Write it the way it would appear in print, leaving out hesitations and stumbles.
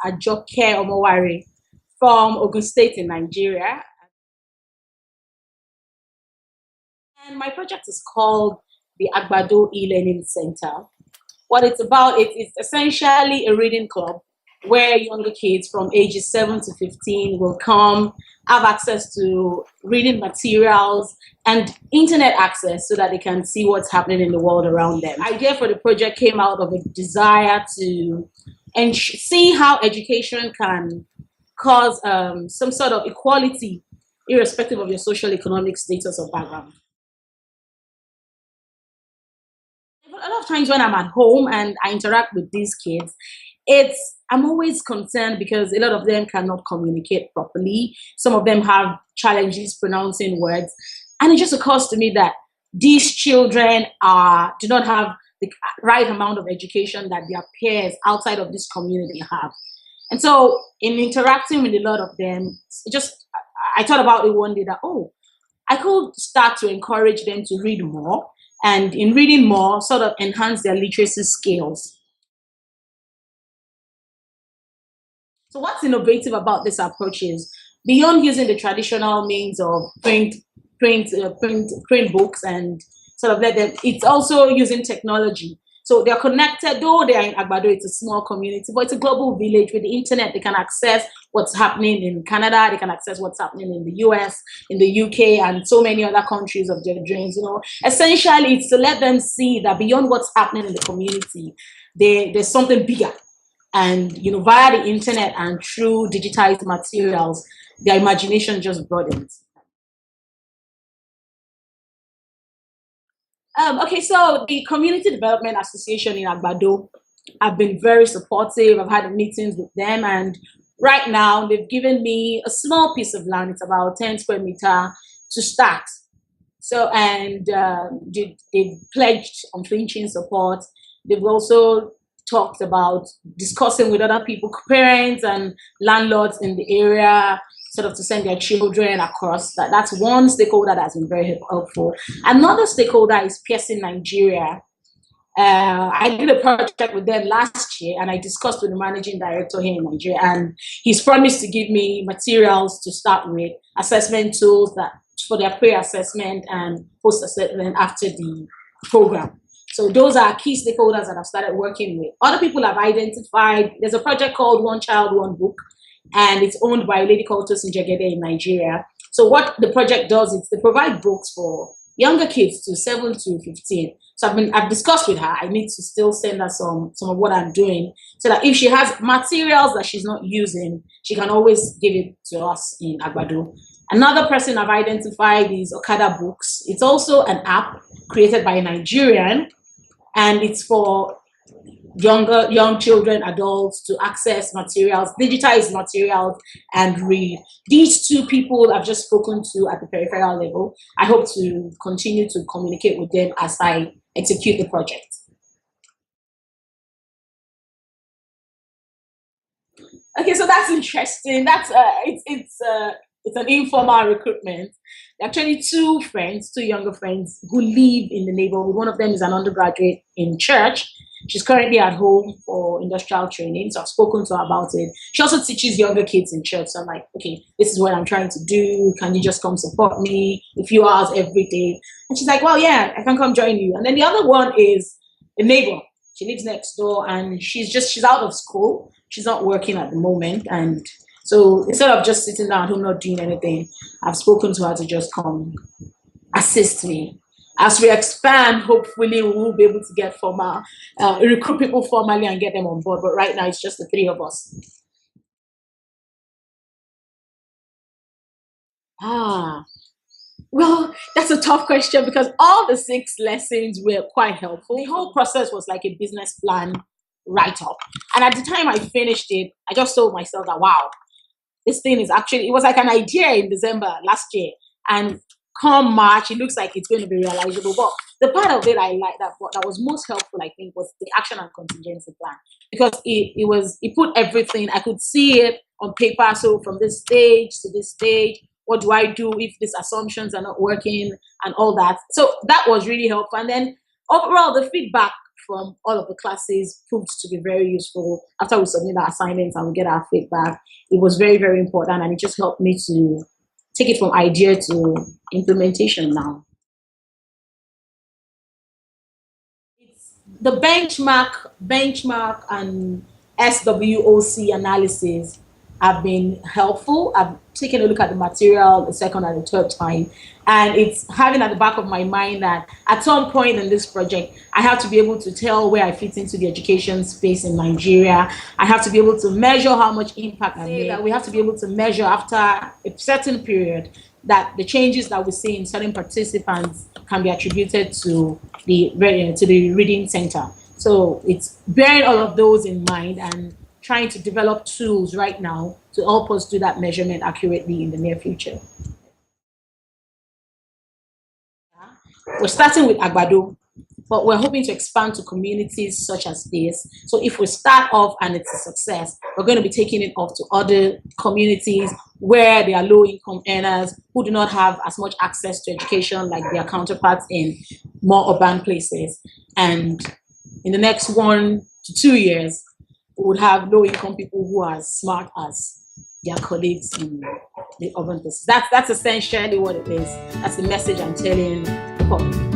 Ajoke Omoware from Ogun State in Nigeria. And my project is called the Agbado e-learning center. What it's about, it's essentially a reading club where younger kids from ages 7 to 15 will come, have access to reading materials and internet access so that they can see what's happening in the world around them. The idea for the project came out of a desire to see how education can cause some sort of equality irrespective of your social economic status or background. A lot of times when I'm at home and I interact with these kids, I'm always concerned because a lot of them cannot communicate properly. Some of them have challenges pronouncing words. And it just occurs to me that these children do not have the right amount of education that their peers outside of this community have. And so in interacting with a lot of them, I thought about it one day that, I could start to encourage them to read more, and in reading more, sort of enhance their literacy skills. So what's innovative about this approach is, beyond using the traditional means of print books and sort of let them, it's also using technology. So they're connected, though they are in Agbado, it's a small community, but it's a global village. With the internet, they can access what's happening in Canada, they can access what's happening in the US, in the UK, and so many other countries of their dreams. Essentially, it's to let them see that beyond what's happening in the community, there's something bigger. And, via the internet and through digitized materials, their imagination just broadens. Okay, so the Community Development Association in Agbado have been very supportive. I've had meetings with them, and right now they've given me a small piece of land. It's about 10 square meter to start. So, and they've pledged unflinching support. They've also talked about discussing with other people, parents and landlords in the area, sort of to send their children across. That's one stakeholder that's been very helpful. Another stakeholder is Pearson Nigeria. I did a project with them last year, and I discussed with the managing director here in Nigeria, and he's promised to give me materials to start with, assessment tools for their pre-assessment and post-assessment after the program. So those are key stakeholders that I've started working with. Other people have identified, there's a project called One Child, One Book, and it's owned by a lady called Tosin Jegede in Nigeria. So what the project does is they provide books for younger kids to 7 to 15. So I've discussed with her, I need to still send her some of what I'm doing, so that if she has materials that she's not using, she can always give it to us in Agbado. Another person I've identified is Okada Books. It's also an app created by a Nigerian, and it's for young children, adults to access materials, digitized materials, and read. These two people I've just spoken to at the peripheral level. I hope to continue to communicate with them as I execute the project. Okay, so that's interesting. That's it's an informal recruitment. There are actually two younger friends who live in the neighborhood. One of them is an undergraduate in church. She's currently at home for industrial training, so I've spoken to her about it. She also teaches younger kids in church, so I'm like, okay, this is what I'm trying to do. Can you just come support me a few hours every day? And she's like, well, yeah, I can come join you. And then the other one is a neighbor. She lives next door, and she's out of school. She's not working at the moment, and so instead of just sitting down at home not doing anything, I've spoken to her to just come assist me. As we expand, hopefully we will be able to get recruit people formally and get them on board. But right now, it's just the three of us. Well, that's a tough question because all the 6 lessons were quite helpful. The whole process was like a business plan write-up. And at the time I finished it, I just told myself that, wow, this thing is it was like an idea in December last year. And come March, it looks like it's going to be realizable. But the part of it I like that was most helpful, I think, was the action and contingency plan. Because it put everything, I could see it on paper. So from this stage to this stage, what do I do if these assumptions are not working and all that? So that was really helpful. And then overall, the feedback from all of the classes proved to be very useful. After we submit our assignments and we get our feedback, it was very, very important, and it just helped me to take it from idea to implementation now. The benchmark and SWOC analysis have been helpful. I've taken a look at the material the second and the third time, and it's having at the back of my mind that at some point in this project, I have to be able to tell where I fit into the education space in Nigeria. I have to be able to measure how much impact I made. That we have to be able to measure after a certain period that the changes that we see in certain participants can be attributed to the reading center. So it's bearing all of those in mind and trying to develop tools right now to help us do that measurement accurately in the near future. We're starting with Agbado, but we're hoping to expand to communities such as this. So if we start off and it's a success, we're going to be taking it off to other communities where there are low-income earners who do not have as much access to education like their counterparts in more urban places. And in the next 1 to 2 years, we would have low-income people who are as smart as their colleagues in the urban places. That's essentially what it is. That's the message I'm telling the public.